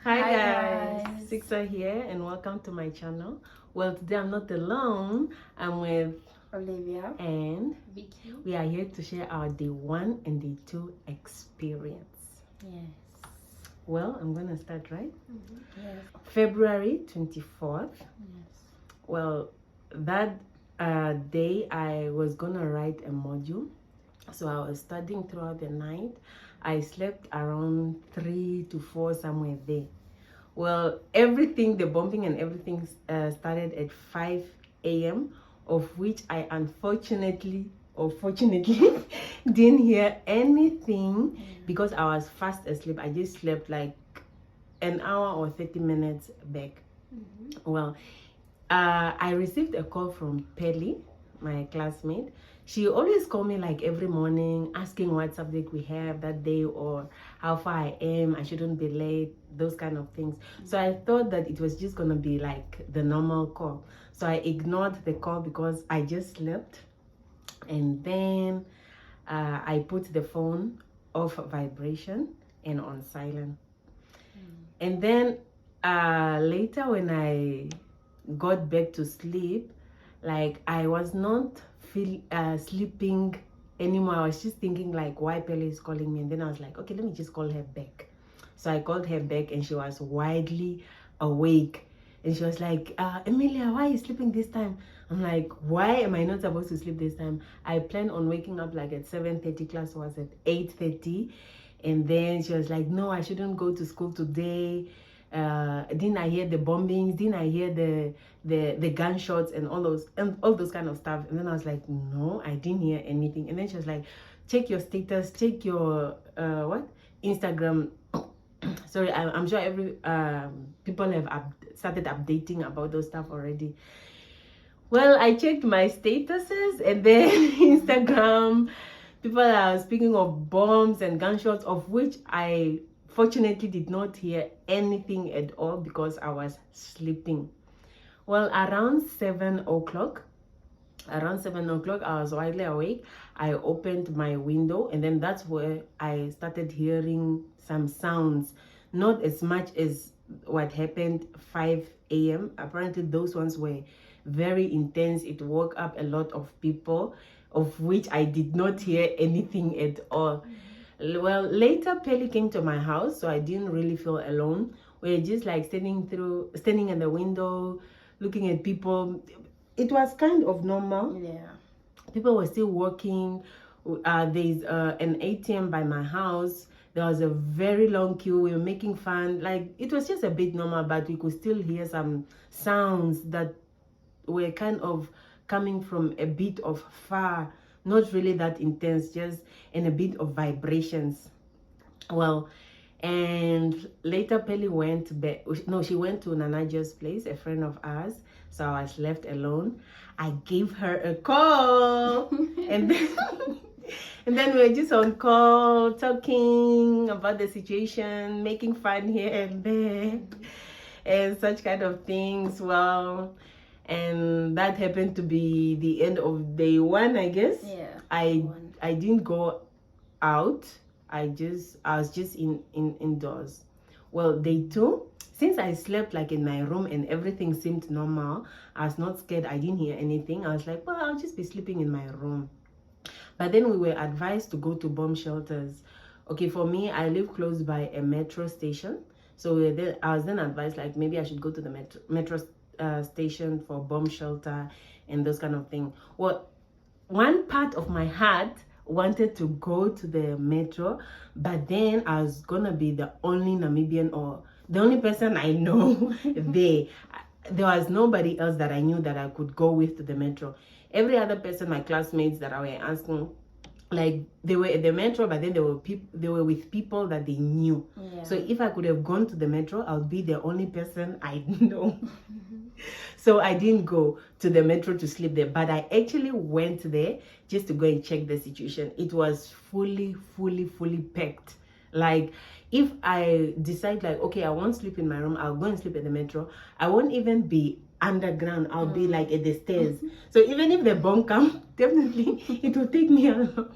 Hi Hi guys, guys. Sixa here and welcome to my channel. Well, today I'm not alone. I'm with Olivia and Vicky. we are here to share our day 1 and day 2 experience. Yes. Well, I'm gonna start right. Yes. February 24th. Yes. Well, that day I was gonna write a module, so I was studying throughout the night. I slept around 3 to 4, somewhere there. Well, everything, the bombing and everything started at 5 a.m., of which I unfortunately or fortunately didn't hear anything because I was fast asleep. I just slept like an hour or 30 minutes back. Well, I received a call from Pelly, my classmate. She always called me like every morning asking what subject we have that day or how far I am, I shouldn't be late, those kind of things. So I thought that it was just gonna be like the normal call. So I ignored the call because I just slept. And then I put the phone off vibration and on silent. And then later when I got back to sleep, like I was not sleeping anymore. I was just thinking like why Pele is calling me, and then I was like, okay, let me just call her back. So I called her back and she was widely awake, and she was like, Emilia, why are you sleeping this time? I'm like, why am I not supposed to sleep this time? I planned on waking up like at 7:30, class was at 8:30. And then she was like, no, I shouldn't go to school today. Didn't I hear the bombings? Didn't I hear the gunshots and all those kind of stuff? And then I was like, no, I didn't hear anything. And then she was like, check your status, check your Instagram. Sorry, I'm sure every people have started updating about those stuff already. Well, I checked my statuses and then Instagram. People are speaking of bombs and gunshots, of which I fortunately did not hear anything at all because I was sleeping. Well, around 7 o'clock, I was widely awake. I opened my window and then that's where I started hearing some sounds. Not as much as what happened 5 a.m. Apparently those ones were very intense. It woke up a lot of people, of which I did not hear anything at all. Well, later Pelly came to my house, so I didn't really feel alone. We were just like standing in the window, looking at people. It was kind of normal. Yeah. People were still working. There's an ATM by my house. There was a very long queue. We were making fun. Like, it was just a bit normal, but we could still hear some sounds that were kind of coming from a bit of far, not really that intense, just in a bit of vibrations. Well, and later Pelly went back. No, she went to Nanaja's place, a friend of ours. So I was left alone. I gave her a call, and then and then we were just on call talking about the situation, making fun here and there, and such kind of things. Well, and that happened to be the end of day 1, I guess. Yeah. I didn't go out. I was just indoors. Well, day 2, since I slept like in my room and everything seemed normal, I was not scared. I didn't hear anything. I was like, well, I'll just be sleeping in my room. But then we were advised to go to bomb shelters. Okay, for me, I live close by a metro station. So I was then advised like maybe I should go to the metro station for bomb shelter and those kind of thing. Well, one part of my heart wanted to go to the metro, but then I was gonna be the only Namibian or the only person I know there. There was nobody else that I knew that I could go with to the metro. Every other person, my classmates that I were asking, like they were at the metro, but then they were with people that they knew. Yeah. So if I could have gone to the metro, I'll be the only person I know. So I didn't go to the metro to sleep there, but I actually went there just to go and check the situation. It was fully packed. Like, if I decide like, okay, I won't sleep in my room, I'll go and sleep at the metro, I won't even be underground. I'll be like at the stairs. So even if the bomb comes, definitely it will take me along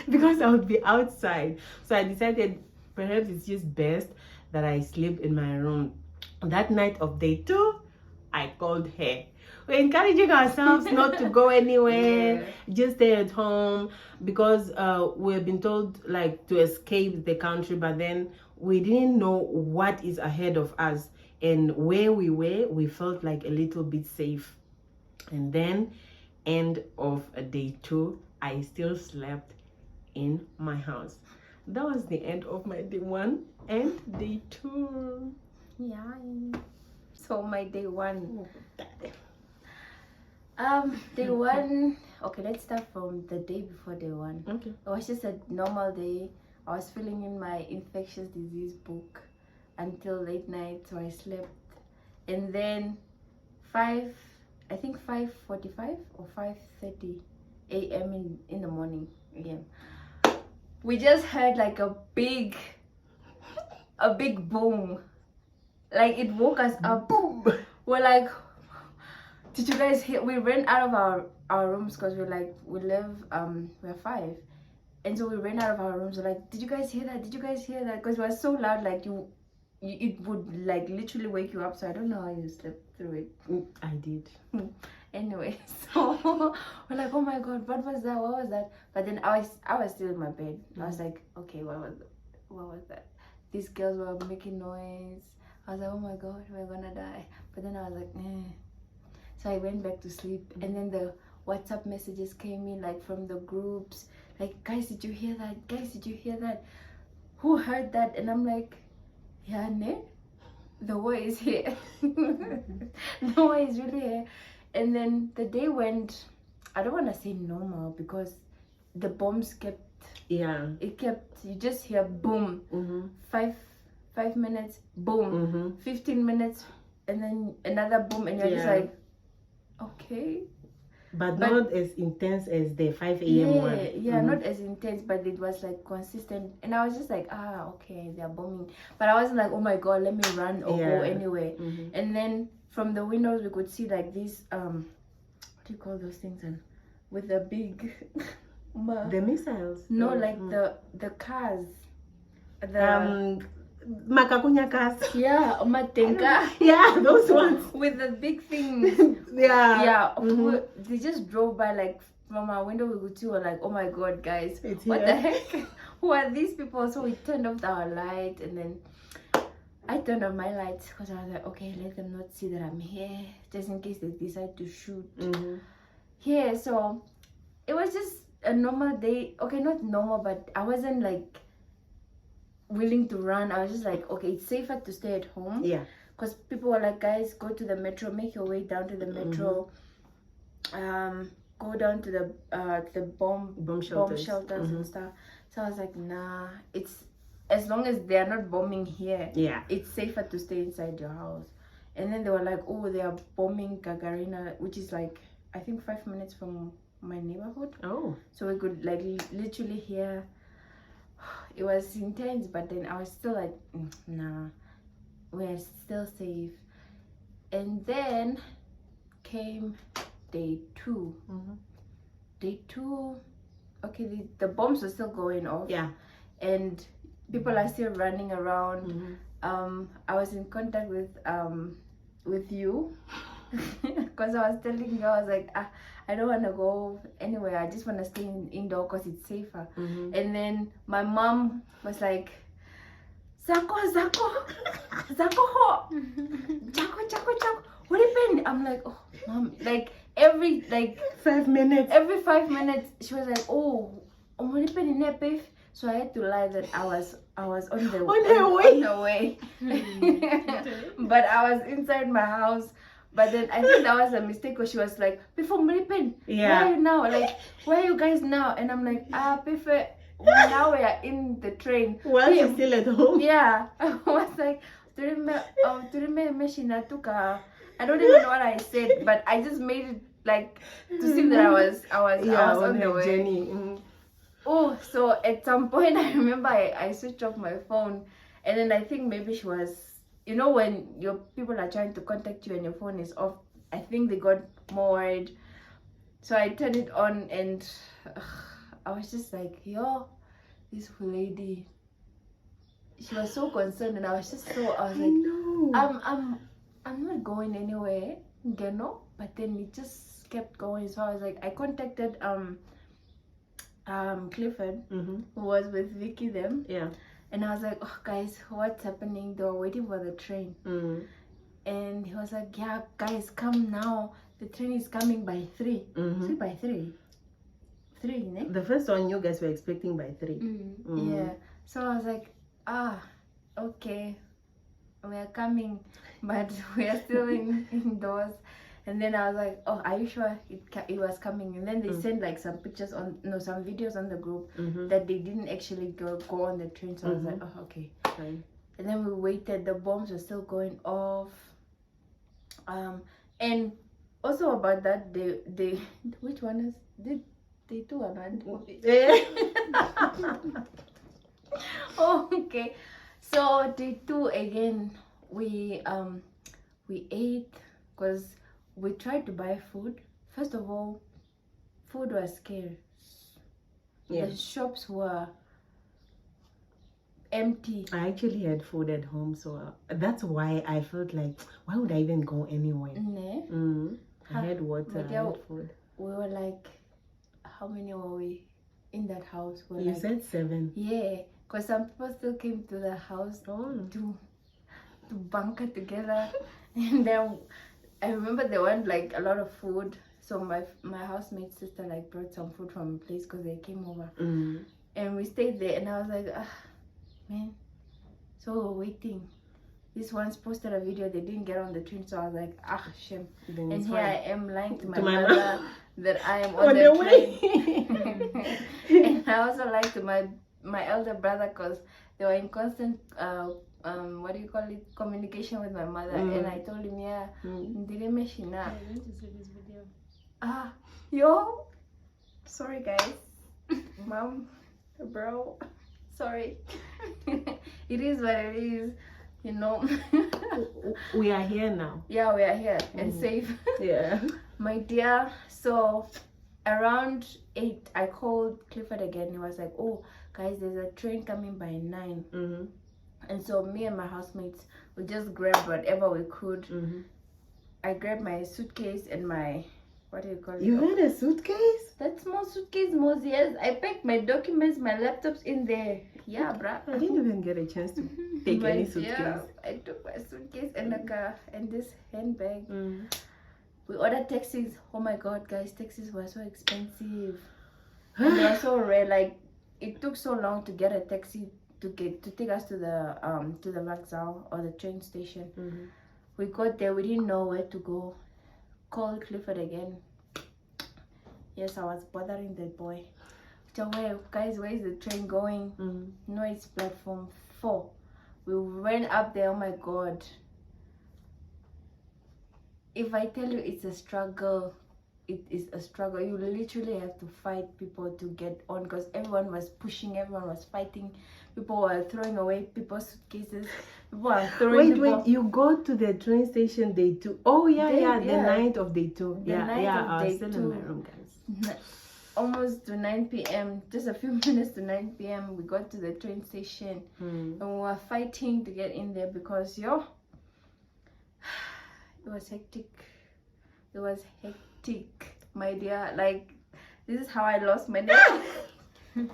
because I would be outside. So I decided perhaps it's just best that I sleep in my room. That night of day 2, I called her. We're encouraging ourselves not to go anywhere, just stay at home, because we've been told like to escape the country, but then we didn't know what is ahead of us, and where we were, we felt like a little bit safe. And then end of day 2, I still slept in my house. That was the end of my day 1 and day 2. Yeah. So my day 1. Day 1. Okay, let's start from the day before day 1. Okay. It was just a normal day. I was filling in my infectious disease book until late night, so I slept. And then 5:45 or 5:30 a.m. in the morning again, we just heard like a big boom. Like it woke us up. Boom. We're like, did you guys hear? We ran out of our rooms because we're 5, and so we ran out of our rooms. We're like, did you guys hear that? Did you guys hear that? Because it was so loud, like it would like literally wake you up. So I don't know how you slept through it. I did. Anyway, so we're like, oh my god, what was that? What was that? But then I was still in my bed. I was like, okay, what was that? These girls were making noise. I was like, oh my god, we're gonna die. But then I was like, eh. So I went back to sleep, and then the WhatsApp messages came in, like from the groups, like, guys, did you hear that? Guys, did you hear that? Who heard that? And I'm like, yeah, ne? The war is here. The war is really here. And then the day went, I don't want to say normal, because the bombs kept, you just hear boom, 5 minutes, boom, 15 minutes, and then another boom, and you're just like, okay. But not as intense as the 5 a.m. one. Yeah, not as intense, but it was like consistent. And I was just like, okay, they're bombing. But I wasn't like, oh my god, let me run or go anywhere. And then from the windows, we could see like these, what do you call those things? And with the big... the missiles? No, like the cars. Makakunya cars. Yeah, matenka. Yeah, those ones. With the big things. Yeah. They just drove by, like from our window we could see, we're like, oh my god, guys, what the heck? Who are these people? So we turned off our light, and then I turned on my lights because I was like, okay, let them not see that I'm here, just in case they decide to shoot. Yeah, so it was just a normal day. Okay, not normal, but I wasn't like willing to run. I was just like, okay, it's safer to stay at home. Yeah. Because people were like, guys, go to the metro, make your way down to the metro. Go down to the bomb shelters and stuff. So I was like, nah, it's as long as they are not bombing here, it's safer to stay inside your house. And then they were like, oh, they are bombing Gagarina, which is like, I think 5 minutes from my neighborhood. Oh. So we could like literally hear. It was intense, but then I was still like, nah, we're still safe. And then came day 2. Day 2, okay, the bombs were still going off. Yeah. And people are still running around. I was in contact with you because I was telling you, I was like, I don't want to go anywhere. I just want to stay indoor because it's safer. And then my mom was like, Zako, Chako. What happened? I'm like, oh, mom, like every 5 minutes. Every 5 minutes, she was like, oh, what happened in that beef? So I had to lie that I was on the way. But I was inside my house. But then I think that was a mistake, because she was like, before Maripen, where are you now? Like, where are you guys now? And I'm like, Pife, now we are in the train. Well, you're still at home. Yeah. I was like, I don't even know what I said, but I just made it like to seem that I was on the way. Journey. Oh, so at some point I remember I switched off my phone, and then I think maybe she was, you know, when your people are trying to contact you and your phone is off, I think they got more worried. So I turned it on, and I was just like, yo, this lady she was so concerned, and I was like, know. I'm not going anywhere, you know. But then it just kept going. So I was like, I contacted Clifford, who was with Vicky then. Yeah. And I was like, oh guys, what's happening? They were waiting for the train. And he was like, yeah guys, come now. The train is coming by 3. See, by 3. 3, ne? The first one you guys were expecting by 3. Yeah. So I was like, okay, we are coming, but we are still indoors. And then I was like, oh, are you sure it was coming? And then they sent like some pictures some videos on the group that they didn't actually go on the train. So I was like, oh, okay. And then we waited. The bombs were still going off. And also about that, they which one is they two or not? Oh, okay. So day 2 again, we ate because we tried to buy food. First of all, food was scarce. Yeah. The shops were empty. I actually had food at home, so that's why I felt like, why would I even go anywhere? I had water, I had food. We were like, how many were we in that house? You said 7. Yeah, because some people still came to the house to bunker together. And then I remember there weren't like a lot of food, so my housemate's sister like brought some food from a place because they came over. And we stayed there, and I was like, man. So we were waiting. This one's posted a video, they didn't get on the train, so I was like, shame. And here I am lying to my mother that I am on the train. And I also lied to my elder brother because they were in constant what do you call it, communication with my mother. And I told him, yeah, didn't mention that. I need to see this video. Yo, sorry guys. Mom, bro, sorry. It is what it is, you know. We are here now. Yeah, we are here and safe. Yeah. My dear, so around 8 I called Clifford again. He was like, oh guys, there's a train coming by 9. And so me and my housemates, we just grabbed whatever we could. I grabbed my suitcase and my, what do you call it? You had a suitcase? That small suitcase, Moses. I packed my documents, my laptops in there. Yeah, bruh. I didn't even get a chance to take any suitcase. Yeah, I took my suitcase and and this handbag. We ordered taxis. Oh my god, guys, taxis were so expensive. And they were so rare. Like, it took so long to get a taxi to take us to the vokzal or the train station. We got there, we didn't know where to go. Called Clifford again. Yes, I was bothering the boy. So guys, where is the train going? No, it's platform 4. We went up there. Oh my god, if I tell you it's a struggle, it is a struggle. You literally have to fight people to get on because everyone was pushing, everyone was fighting. People were throwing away people's suitcases. People were throwing. Wait, you go to the train station day 2. Oh yeah, the night of day 2. I was still in my room, guys. Almost to 9 p.m. Just a few minutes to 9 p.m. we got to the train station. And we were fighting to get in there because it was hectic. It was hectic, my dear. Like, this is how I lost my nail. Okay,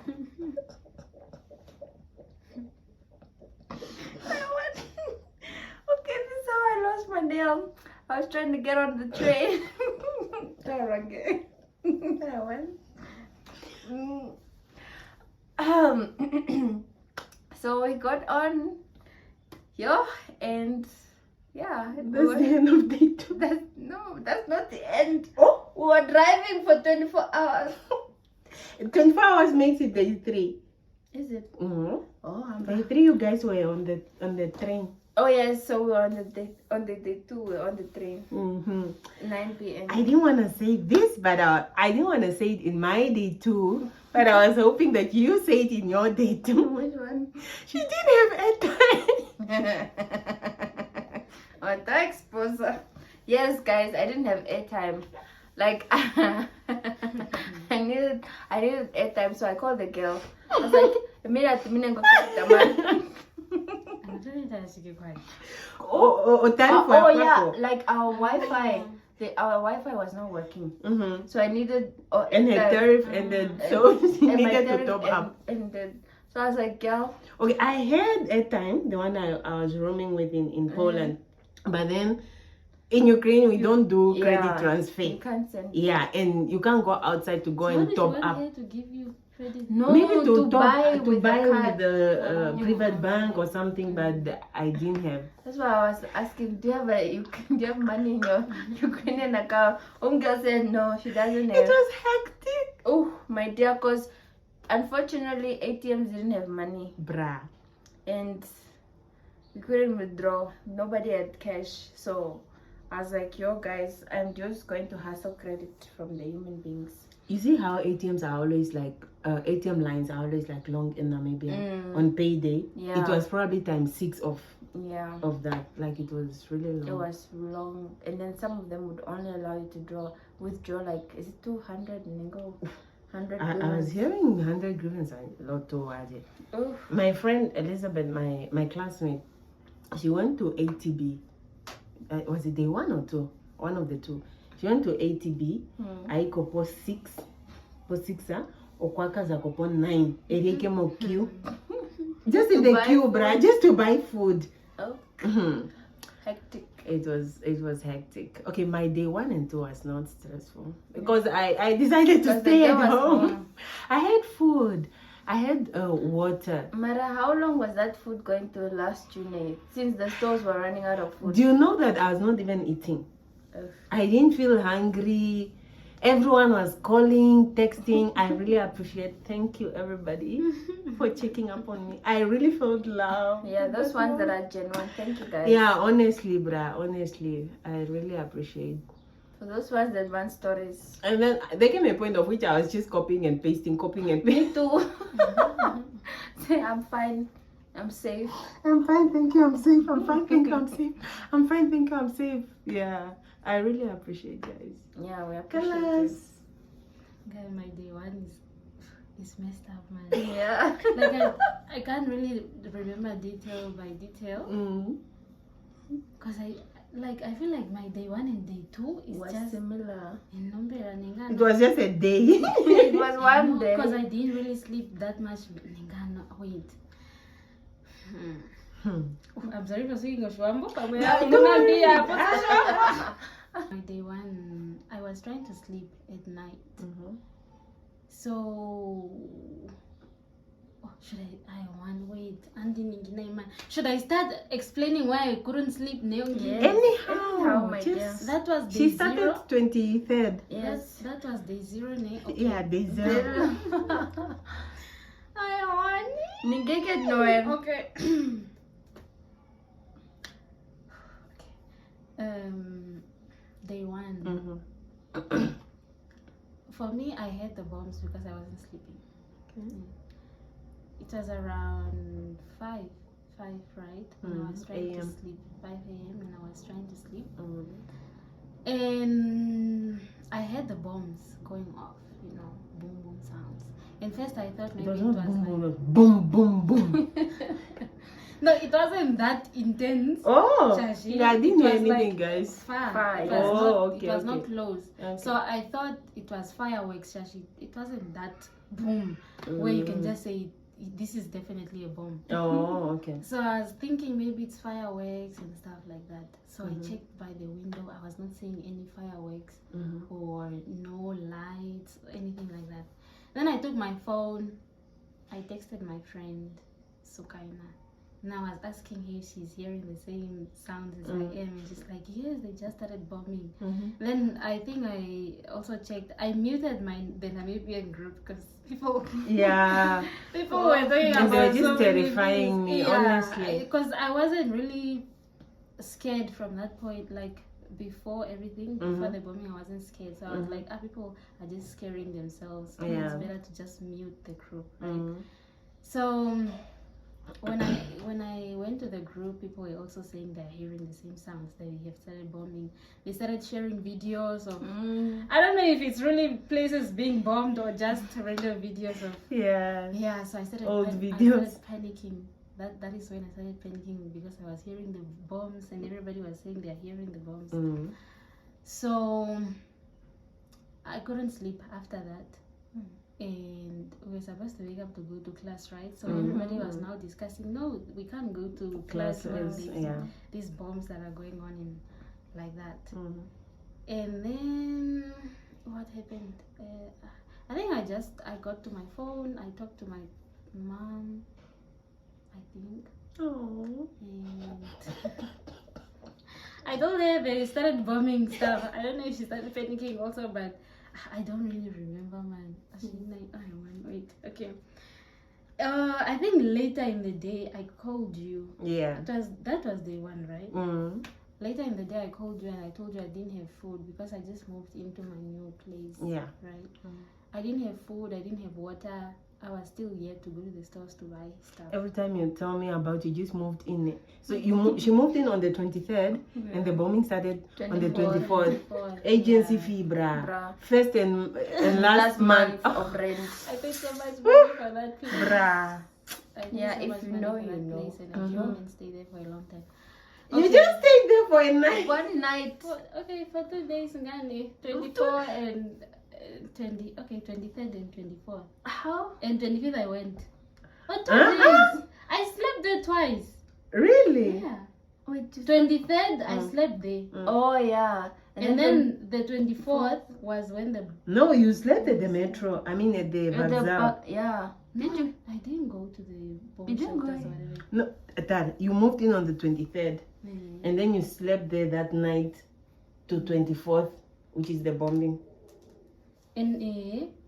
this is how I lost my nail. I was trying to get on the train. So we got on, and yeah, that's the end of day 2. That's not the end. Oh, we were driving for 24 hours. 24 hours makes it day 3. Is it? Oh, day 3 you guys were on the train. Oh yes, so we were on the day 2. We were on the train. 9 p.m. I didn't want to say this, but I didn't want to say it in my day 2. But I was hoping that you say it in your day 2. Which one? She didn't have airtime. Oh, the exposure. Yes, guys, I didn't have airtime. Like, I needed airtime, so I called the girl. I was like, yeah, like our Wi-Fi. Our Wi-Fi was not working, so I needed and her tariff ended, so she needed to top up. So I was like, girl. Okay, I had a time, the one I was roaming with in Poland, but then in Ukraine we don't do credit transfer. You can't send. Yeah, and you can't go outside to go and top up. Her to give you credit? No, maybe to buy with the private bank or something, but I didn't have. That's why I was asking, do you have money in your Ukrainian account? Girl said no, she doesn't have. It was hectic. Oh my dear, because unfortunately ATMs didn't have money. Bruh. And we couldn't withdraw. Nobody had cash. So I was like, yo guys, I'm just going to hustle credit from the human beings. You see how ATMs are always like, ATM lines are always like long in Namibia on payday? Yeah. It was probably times 6 of that. Like it was really long. It was long. And then some of them would only allow you to withdraw like, is it 200 and go 100 I was hearing 100 grievance a lot too. My friend Elizabeth, my classmate, she went to ATB. Was it day 1 or 2? One of the two. She went to ATB. I kopo 6. Po 6 okwaka za kopo 9. Ereke mo queue. Just in the queue, bruh, just to buy food. Oh. Hectic. It was hectic. Okay, my day 1 and 2 was not stressful because I decided to stay at home. I had food. I had water. Mara, how long was that food going to last you, since the stores were running out of food? Do you know that I was not even eating? I didn't feel hungry. Everyone was calling, texting. I really appreciate. Thank you, everybody, for checking up on me. I really felt love. Yeah, those ones that are genuine. Thank you, guys. Yeah, honestly, bruh. Honestly, I really appreciate. So those were the advanced stories. And then there came a point of which I was just copying and pasting. Me too. Say, I'm fine. I'm safe. I'm fine, thank you. I'm safe. I'm fine, thank you. I'm safe. I'm fine, thank you. I'm safe. Yeah, I really appreciate guys. Yeah, we appreciate it. Guy, my day 1 is messed up, man. Yeah. Like I can't really remember detail by detail. Because I feel like my day 1 and day 2 is just similar. It was just a day. It was one day. Because I didn't really sleep that much. Wait. I'm sorry for speaking of Shwambo. My day 1, I was trying to sleep at night. So should I start explaining why I couldn't sleep? Anyhow, my dear. That was day she started 0. 23rd. Yes, that was day 0. Okay. Yeah, day 0. I want it. Okay. Day 1. For me, I had the bombs because I wasn't sleeping. It was around 5, right? When I was trying to sleep. 5 a.m. and I was trying to sleep. And I had the bombs going off, boom, boom sounds. And first I thought maybe it was like... Boom, boom, boom. No, it wasn't that intense. Oh, Shashi. Yeah, I didn't hear anything, guys. Far. It was not close. Okay. So I thought it was fireworks, Shashi. It wasn't that boom where you can just say this is definitely a bomb. Oh, okay. So I was thinking maybe it's fireworks and stuff like that. So I checked by the window. I was not seeing any fireworks or no lights, anything like that. Then I took my phone. I texted my friend Sukaina. And I was asking her if she's hearing the same sounds as I am, and she's like, yes, they just started bombing. Then I think I also checked. I muted the Namibian group because people were talking about they were just terrifying me, honestly. Because I wasn't really scared from that point. Like before everything, before the bombing, I wasn't scared. So I was like, people are just scaring themselves. So it's better to just mute the group, right? So when I went to the group, people were also saying they're hearing the same sounds. They have started bombing. They started sharing videos of I don't know if it's really places being bombed or just random videos of yeah. So I started old videos. I started panicking that is when I started panicking because I was hearing the bombs and everybody was saying they're hearing the bombs. So I couldn't sleep after that. And we were supposed to wake up to go to class, right? So everybody was now discussing, no, we can't go to class when these bombs that are going on in like that. And then what happened? I think I got to my phone, I talked to my mom, I think. And I told her they started bombing stuff. I don't know if she started panicking also, but I don't really remember, man. Wait, okay. I think later in the day I called you. Yeah. That was day one, right? Later in the day I called you and I told you I didn't have food because I just moved into my new place. Yeah. Right? I didn't have food, I didn't have water. I was still yet to go to the stores to buy stuff. Every time you tell me about you just moved in. So she moved in on the 23rd and the bombing started on the 24th. Agency fee, brah. First and last month of rent. I paid so much money for that place. Brah. If you know, you know. Place and I came and stayed there for a long time. Okay. You just stayed there for a night. One night. Okay, for 2 days, Ngani. 24 and 23rd and 24th. How? And 25th I went. Oh, 2 days. I slept there twice. Really? Yeah. Wait, 23rd I slept there. Oh yeah. And then the 24th was when the... No, you slept at the metro. I mean at the bazaar. Yeah. Did you? I didn't go to the bomb shelters or whatever. No, Dad, you moved in on the 23rd. And then you slept there that night to 24th, which is the bombing. And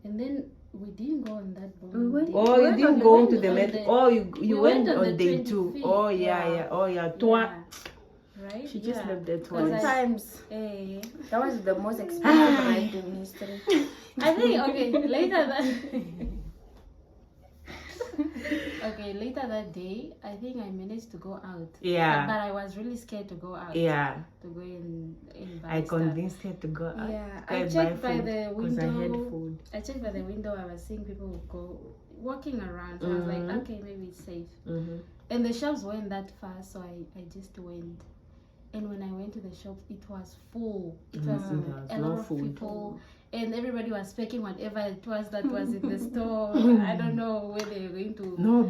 then we didn't go on that bombing. You didn't go to the metro. You went on day 2. Oh yeah. Right? She just slept there twice. Times. That was the most expensive ride in history. I think later that later that day, I think I managed to go out. Yeah. But I was really scared to go out. Yeah. To go and buy I convinced her to go out. Yeah. I checked by the window. I had food. I checked by the window. I was seeing people walking around. So I was like, okay, maybe it's safe. And the shops weren't that far, so I just went. And when I went to the shops, it was full. It was a lot of people. And everybody was packing whatever it was that was in the store. I don't know where they were going to go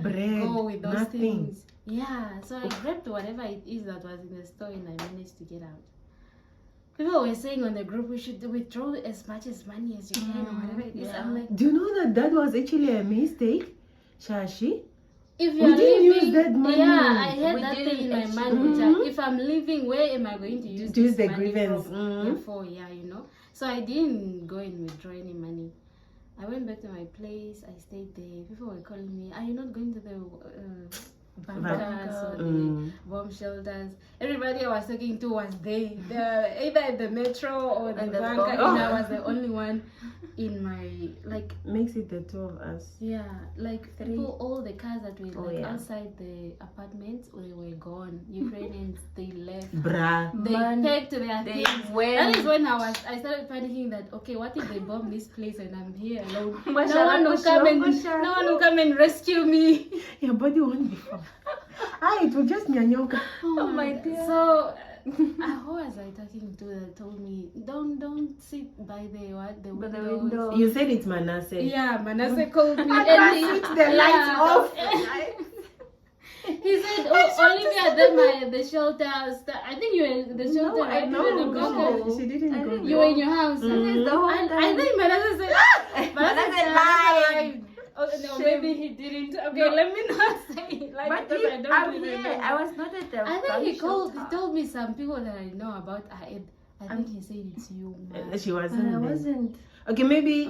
with those things. Yeah, so I grabbed whatever it is that was in the store and I managed to get out. People were saying on the group, we should withdraw as much as money as you can or whatever it is. I'm like, do you know that was actually a mistake, Shashi? If you're leaving, use that money. Yeah, I had that thing in my mind. If I'm leaving, where am I going to use this the money grievance for? Yeah, you know. So I didn't go and withdraw any money. I went back to my place. I stayed there. People were calling me, are you not going to the bunkers or the bomb shelters? Everybody I was talking to was there. Either at the metro or the bunker. And I was the only one in my, like... Makes it the 2 of us. Yeah, like people, all the cars that were outside the apartments, they were gone. Ukrainians, they left. Brah. They packed their things. That is when I started panicking that, okay, what if they bomb this place and I'm here alone? No one will come and rescue me. Your body won't be fine. It was just nyanyoka. Oh my dear. So who was I talking to that told me don't sit by the window? You said it's Manasseh. Yeah, Manasseh called me and he switched the lights off. He said, Olivia, the shelter. I think you were in the shelter. No, I know. She didn't go. You were in your house. I think Manasseh said, Manasseh lied. Oh, no, maybe he didn't. Okay, let me not say it. Like, because I don't remember. I was not at the I think he told me some people that I know about. I think he said it's you, man. She wasn't. I wasn't. Okay, maybe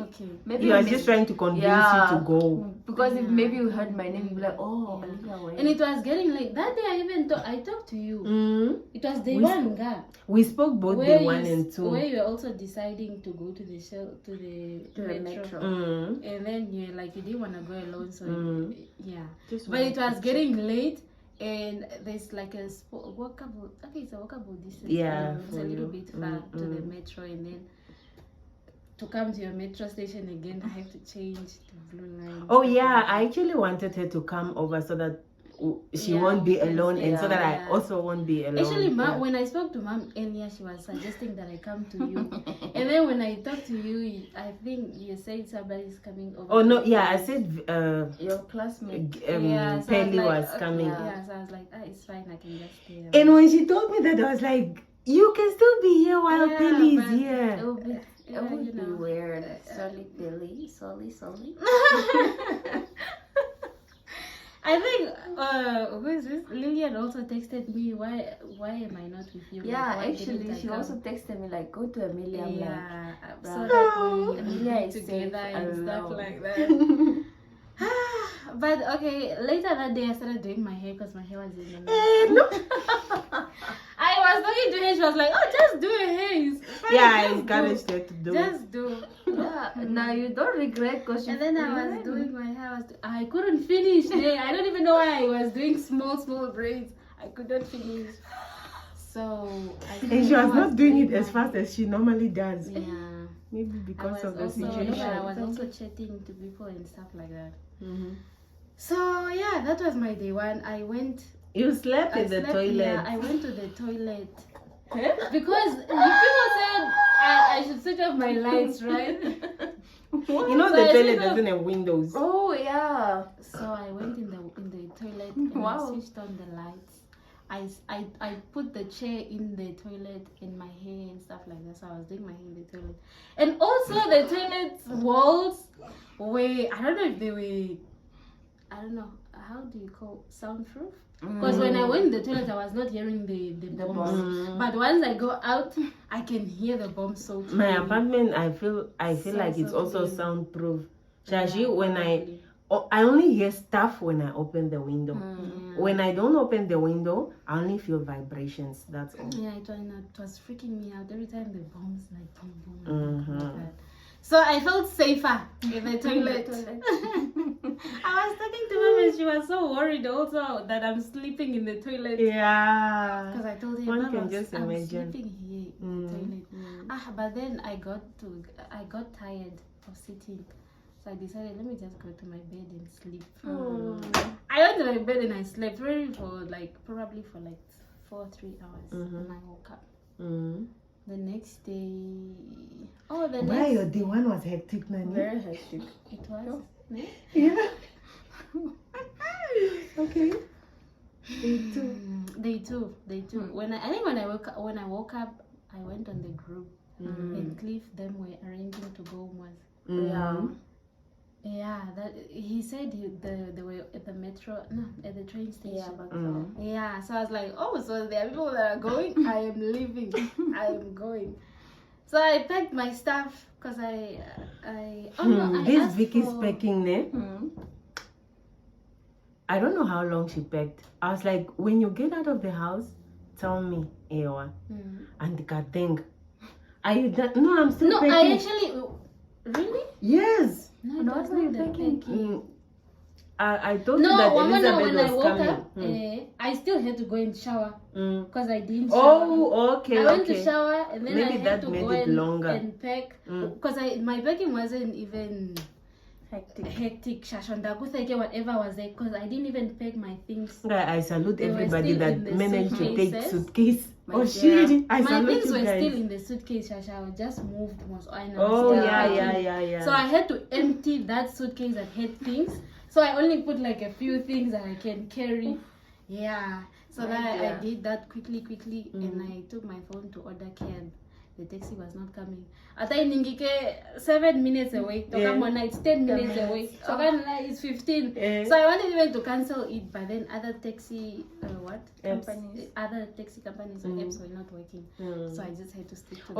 you are just trying to convince you to go. Because if maybe you heard my name, you'd be like, oh, Olivia. And it was getting late. That day I talked to you. It was day 1, girl. We spoke both day 1 and 2. Where you were also deciding to go to the metro. And then you like you didn't want to go alone, so yeah. But it was getting late. And there's like a walkable. Okay, it's a walkable distance. Yeah, it's a little bit far to the metro, and then to come to your metro station again, I have to change to Blue Line. Oh yeah, I actually wanted her to come over so that she won't be alone, and so that I also won't be alone. Actually, when I spoke to Mom earlier, she was suggesting that I come to you. And then when I talked to you, I think you said somebody's coming over. Oh, no, yeah, I said your classmate. So Pelly was coming. Yeah, so I was like, it's fine, I can just stay. And when she told me that, I was like, you can still be here while Pelly is here. It would be weird. Sorry, Pelly. Sorry. I think who is this? Lillian also texted me, why am I not with you? Yeah, actually she also texted me like, go to Amelia. Yeah, so that Amelia is together and stuff like that. But okay, later that day I started doing my hair because my hair was in the mess. I was talking to her, she was like, oh, just do your hair. I encouraged her to do. Just do. Yeah, now you don't regret because and then I was doing my hair. I couldn't finish there. I don't even know why I was doing small braids. I couldn't finish. So and she was not doing it as fast as she normally does. Yeah. Maybe because of the situation. Yeah, I was also chatting to people and stuff like that. Mm-hmm. So yeah, that was my day one. I went. You slept in the toilet. Yeah, I went to the toilet. Because people said I should switch off my lights, right? You know, the toilet doesn't have windows. Oh yeah. So I went in the toilet and I switched on the lights. I put the chair in the toilet and my hair and stuff like that. So I was doing my hair in the toilet. And also the toilet's walls were, I don't know if they were, I don't know, how do you call soundproof? Because when I went in the toilet, I was not hearing the bombs. But once I go out, I can hear the bombs so clearly. My apartment, I feel like it's also soundproof. Shashi, when I only hear stuff when I open the window. When I don't open the window, I only feel vibrations. That's all. Yeah, it was freaking me out every time the bombs like boom, boom, like that. So I felt safer in the toilet. I was talking to Mom and she was so worried also that I'm sleeping in the toilet. Yeah. Because I told her, One Mom, can just I'm imagine. sleeping here in the toilet. But then I got tired of sitting. So I decided, let me just go to my bed and sleep. I went to my bed and I slept probably for 3 hours. And I woke up. The next day... Why your day one was hectic, Nani? Very hectic. It was? Yeah. Okay. Day two. When I woke up, I went on the group and Cliff them were arranging to go home. Yeah, that he said they were at the metro, at the train station. Yeah, so I was like, oh, so there are people that are going. I am leaving. I am going. So I packed my stuff because this Vicky's packing there. I don't know how long she packed. I was like, when you get out of the house, tell me, Ewa. And the thing. Are you done? No, I'm still packing. I actually, really? Yes. No, what were you packing? I told you that Elizabeth was coming. I still had to go and shower because I didn't shower. Oh, okay. I went to shower and then maybe I had that to made go it longer. and pack because my packing wasn't even hectic. Whatever was there because I didn't even pack my things. I salute everybody that managed to take suitcase. My things were still in the suitcase, Shasha. I just moved most. Yeah. So I had to empty that suitcase that had things. So I only put like a few things that I can carry. Yeah. So I did that quickly, and I took my phone to order cab. The taxi was not coming. At 7 minutes away. It's 10 minutes away. It's 15. So I wanted even to cancel it, but then other taxi companies or apps were not working. So I just had to stick to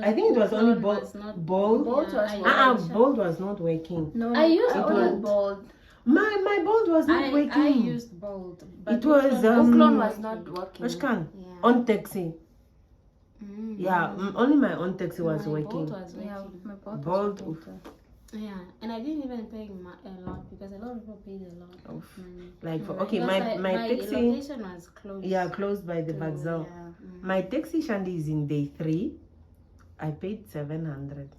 I think it was only Bolt. Bolt was not working. No, I used Bolt. My Bolt was not working. I used Bolt. But it was Oaklon was not working. Oshkan, on taxi. Yeah, only my own taxi was working. Bolt was working. Yeah, my Bolt was working. Yeah, and I didn't even pay a lot because a lot of people paid a lot of money. Like my taxi location was closed. Yeah, closed by the Vazal. My taxi Shandi is in day 3. I paid 700.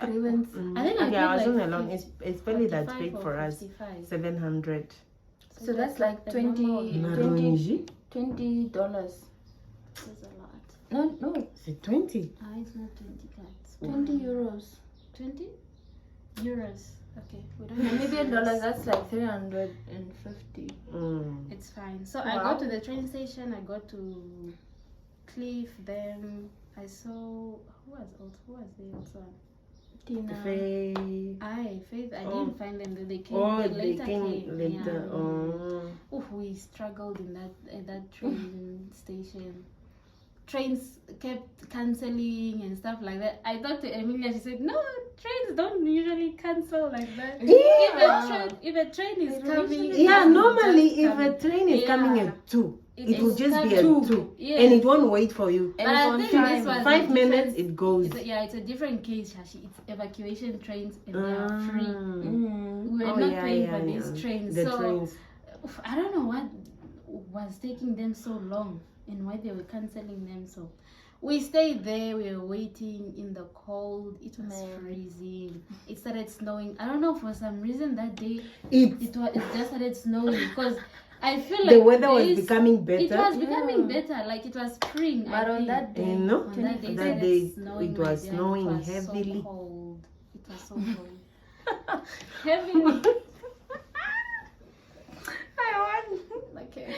Grievance. I think I I wasn't like alone. It's barely that 45 paid or for us. 55. 700. So that's like the $20. That's a lot. No, Is it 20? It's not 20 cats. 20 euros. 20 euros. Okay, we don't Namibian dollars, that's like 350. It's fine. So Wow. I got to the train station. I got to Cliff. Then I saw who was there also? Tina. Faith. I didn't find them. They came. They came later. Yeah. Oof, we struggled in that train station. Trains kept cancelling and stuff like that. I talked to Emilia. She said, "No, trains don't usually cancel like that. Yeah. If a train is coming, Normally if a train is coming at 2, it will just be at 2. Yeah. And it won't wait for you. But I think this was 5 minutes, it goes. It's a different case, Shashi. It's evacuation trains and they are free. We were not paying for these trains. Trains. I don't know what was taking them so long and why they were cancelling them. So we stayed there. We were waiting in the cold. It was freezing. It started snowing. I don't know, for some reason that day it just started snowing because I feel like the weather was becoming better. It was becoming better, like it was spring. But on that day, on that day, it was snowing heavily. So cold. It was so cold. Heavily. Okay.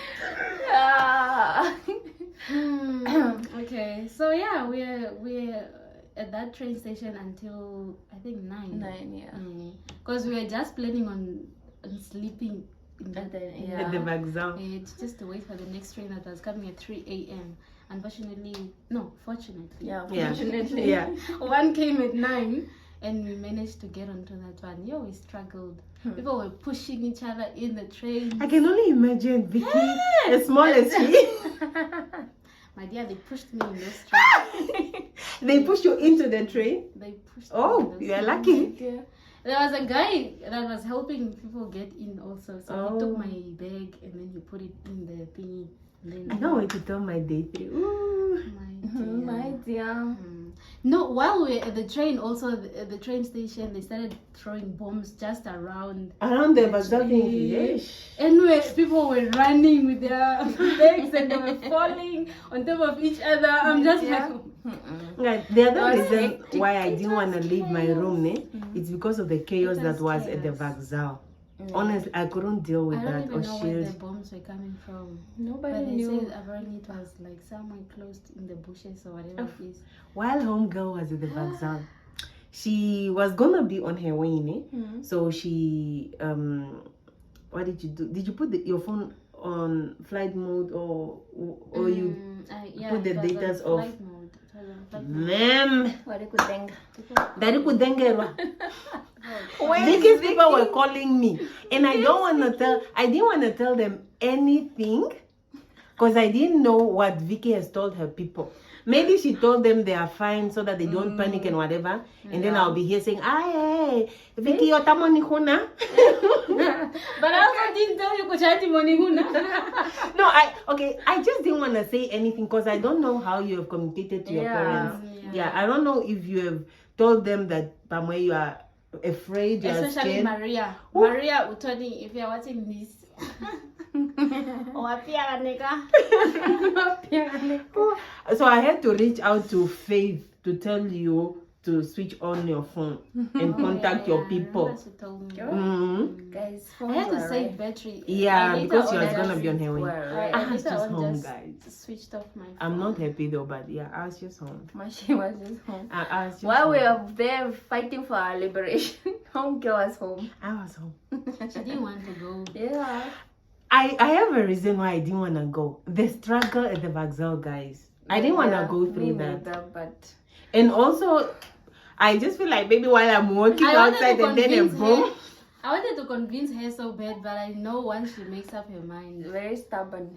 Okay. So yeah, we're at that train station until I think 9. 9, yeah. Because we were just planning on sleeping At the vagzal. Just to wait for the next train that was coming at 3 a.m. Fortunately, one came at 9 and we managed to get onto that one. We struggled. People were pushing each other in the train. I can only imagine Vicky, as small as she. My dear, they pushed me in those trains. They pushed you into the train? They pushed me. You are lucky. Yeah. There was a guy that was helping people get in also. So he took my bag and then he put it in the thingy. I can't wait to tell my day 3. Ooh. My dear. No, while we were at the train, also at the train station, they started throwing bombs just around the vagzal thing. And people were running with their bags and they were falling on top of each other. I'm just like... The other reason why I didn't want to leave my room, it's because of the chaos that was at the vagzal. Honestly, I couldn't deal with that. I don't even know where the bombs were coming from. Nobody knew. knew. They said apparently it was like somewhere close in the bushes or whatever it is. While homegirl was at the vagzal, she was gonna be on her way, so she what did you do? Did you put your phone on flight mode or you put the data off? Ma'am, Vicky's people were calling me, and I didn't want to tell them anything because I didn't know what Vicky has told her people. Maybe she told them they are fine so that they don't panic and whatever. And then I'll be here saying, "Hey, Vicky, you're tamoni huna." But I also didn't tell you kuchati moni huna. No, I just didn't want to say anything because I don't know how you have communicated to your parents. Yeah, I don't know if you have told them that Pamwe, you are afraid, you are scared. Maria. Maria Utoni, if you are watching this. So I had to reach out to Faith to tell you to switch on your phone and contact your people. Guys, I had to save battery. Yeah, because she was gonna be on her way. I was just home, guys. Switched off my phone. I'm not happy though, but yeah, I was just home. She was just home. I was just While home. we were there fighting for our liberation, homegirl was home. I was home. She didn't want to go. Yeah. I have a reason why I didn't want to go. The struggle at the vagzal, guys. I didn't want to go through that. But... And also, I just feel like maybe while I'm walking outside and then a bomb. I wanted to convince her so bad, but I know once she makes up her mind. Very stubborn.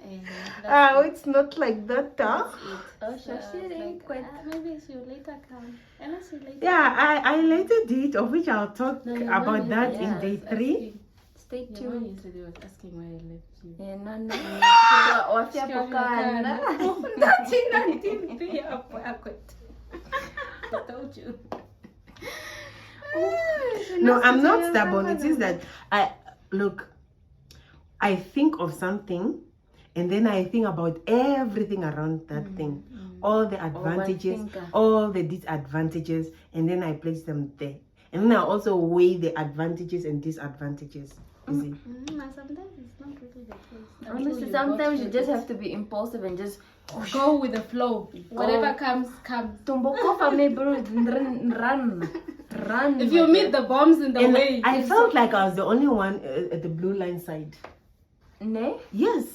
It's not like that, huh? Maybe she'll later come. Yeah, I later did, of which I'll talk about that in day 3. Stay tuned. Your mom yesterday was asking why I left you. Yeah, no. I told you. No, I'm not stubborn. It is that I think of something and then I think about everything around that thing. All the advantages, all the disadvantages, and then I place them there. And then I also weigh the advantages and disadvantages. You see? Sometimes it's not really the case. Honestly, sometimes you just have to be impulsive and just go with the flow. Whatever comes. Run. If you meet the bombs in the way. I felt like I was the only one at the blue line side. Ne? Yes.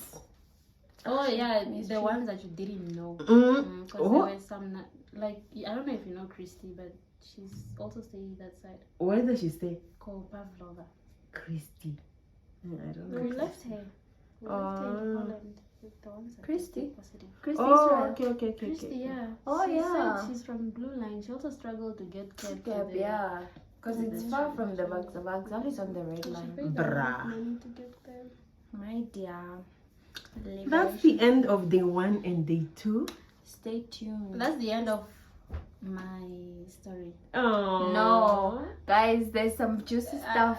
Oh yeah, the ones that you didn't know. Because there were some, like, I don't know if you know Christy, but she's also staying that side. Where does she stay? Called Pavlova. Christy. I don't know. We left her. We left her in Holland. With the ones that Christy? positive. Christy Okay. Christy, yeah. Oh, she yeah. said she's from Blue Line. She also struggled to get cab. Yeah. Because it's far from the Vax. The Vaxal is on the red line. Bruh. Money to get there. My dear. That's the end of day 1 and day 2. Stay tuned. That's the end of my story. Oh no, guys, there's some juicy stuff.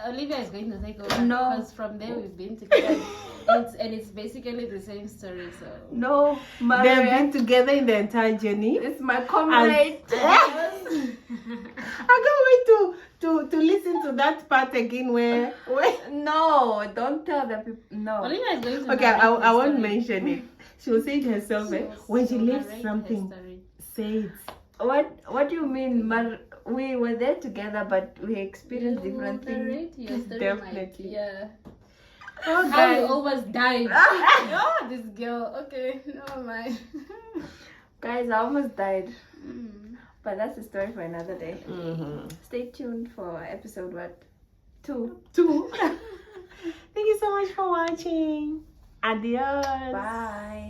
Olivia is going to take over. No, because from there we've been together. It's basically the same story. So no, Maria. They've been together in the entire journey. It's my comrade. I can't wait to listen to that part again where no, don't tell the people. No. Olivia is going to. Okay, I won't mention it. She'll say it herself. When she leaves something, say it. What do you mean? We were there together, but we experienced different things. Definitely. Yeah. Oh, how you almost died. Oh, this girl. Okay, never mind. Guys, I almost died. But that's a story for another day. Stay tuned for episode 2. Thank you so much for watching. Adios. Bye.